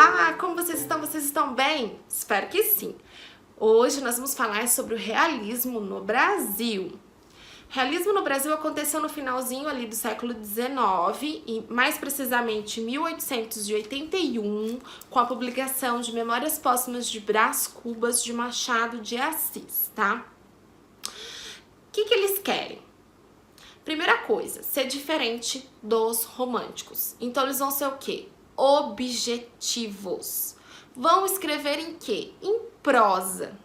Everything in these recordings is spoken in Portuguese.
Olá, como vocês estão? Vocês estão bem? Espero que sim. Hoje nós vamos falar sobre o realismo no Brasil. O realismo no Brasil aconteceu no finalzinho ali do século XIX, e mais precisamente em 1881, com a publicação de Memórias Póstumas de Brás Cubas de Machado de Assis, tá? O que eles querem? Primeira coisa, ser diferente dos românticos. Então eles vão ser o quê? Objetivos. Vão escrever em quê? Em prosa,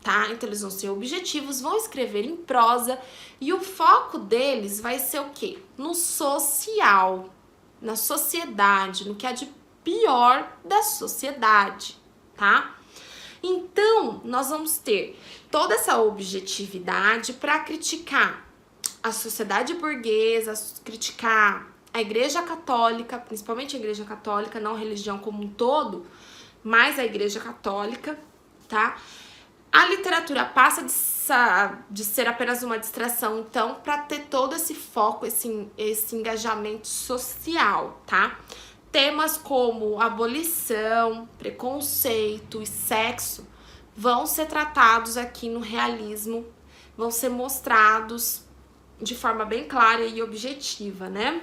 tá? Então eles vão ser objetivos, vão escrever em prosa e o foco deles vai ser o quê? No social, na sociedade, no que há de pior da sociedade, tá? Então, nós vamos ter toda essa objetividade para criticar a sociedade burguesa, criticar a Igreja Católica, principalmente a Igreja Católica, não a religião como um todo, mas a Igreja Católica, tá? A literatura passa de ser apenas uma distração, então, para ter todo esse foco, esse engajamento social, tá? Temas como abolição, preconceito e sexo vão ser tratados aqui no realismo, vão ser mostrados de forma bem clara e objetiva, né?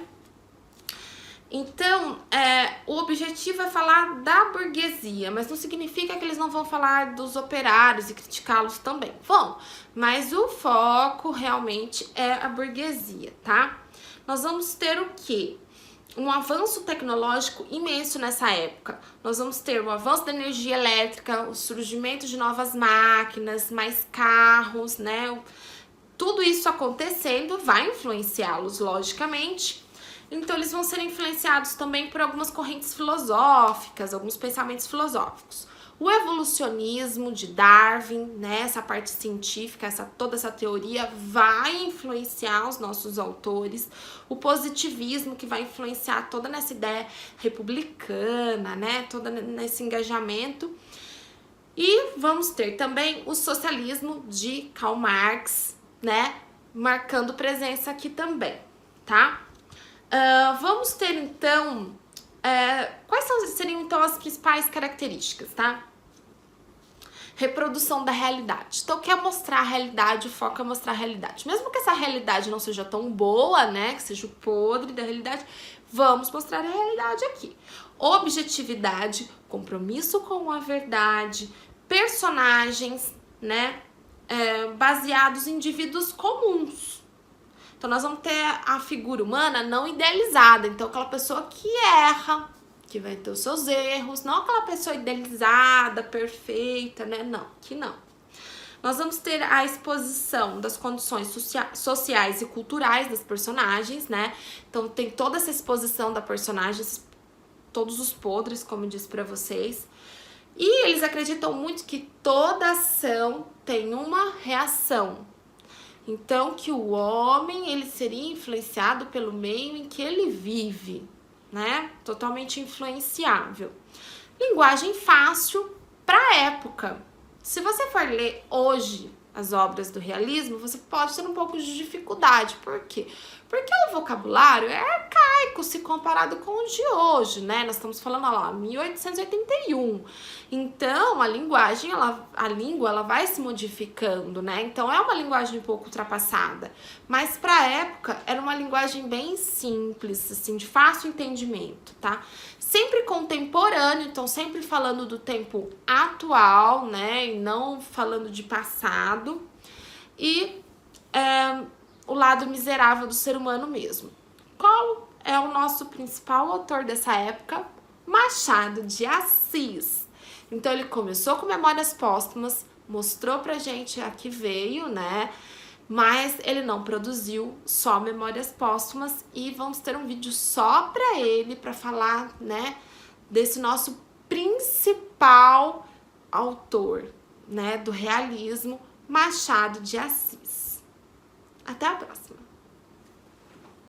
Então, o objetivo é falar da burguesia, mas não significa que eles não vão falar dos operários e criticá-los também. Vão, mas o foco realmente é a burguesia, tá? Nós vamos ter o quê? Um avanço tecnológico imenso nessa época. Nós vamos ter o avanço da energia elétrica, o surgimento de novas máquinas, mais carros, né? Tudo isso acontecendo vai influenciá-los, logicamente. Então, eles vão ser influenciados também por algumas correntes filosóficas, alguns pensamentos filosóficos. O evolucionismo de Darwin, né, essa parte científica, toda essa teoria vai influenciar os nossos autores. O positivismo, que vai influenciar toda nessa ideia republicana, né, todo nesse engajamento. E vamos ter também o socialismo de Karl Marx, né, marcando presença aqui também, tá? Vamos ter então, quais seriam então as principais características, tá? Reprodução da realidade. Então, quer mostrar a realidade, o foco é mostrar a realidade. Mesmo que essa realidade não seja tão boa, né, que seja o podre da realidade, vamos mostrar a realidade aqui. Objetividade, compromisso com a verdade, personagens, né, baseados em indivíduos comuns. Então, nós vamos ter a figura humana não idealizada. Então, aquela pessoa que erra, que vai ter os seus erros. Não aquela pessoa idealizada, perfeita, né? Não, que não. Nós vamos ter a exposição das condições sociais e culturais das personagens, né? Então, tem toda essa exposição da personagem, todos os podres, como eu disse pra vocês. E eles acreditam muito que toda ação tem uma reação. Então, que o homem, ele seria influenciado pelo meio em que ele vive, né? Totalmente influenciável. Linguagem fácil para a época. Se você for ler hoje as obras do realismo, você pode ter um pouco de dificuldade. Por quê? Porque o vocabulário é arcaico se comparado com o de hoje, né? Nós estamos falando, ó lá, 1881. Então, a linguagem, a língua, ela vai se modificando, né? Então, é uma linguagem um pouco ultrapassada. Mas, para a época, era uma linguagem bem simples, assim, de fácil entendimento, tá? Sempre contemporâneo, então sempre falando do tempo atual, né? E não falando de passado. E o lado miserável do ser humano mesmo. Qual é o nosso principal autor dessa época? Machado de Assis. Então, ele começou com Memórias Póstumas, mostrou pra gente a que veio, né? Mas ele não produziu só Memórias Póstumas e vamos ter um vídeo só pra ele, pra falar, né, desse nosso principal autor, né, do realismo, Machado de Assis. Até a próxima!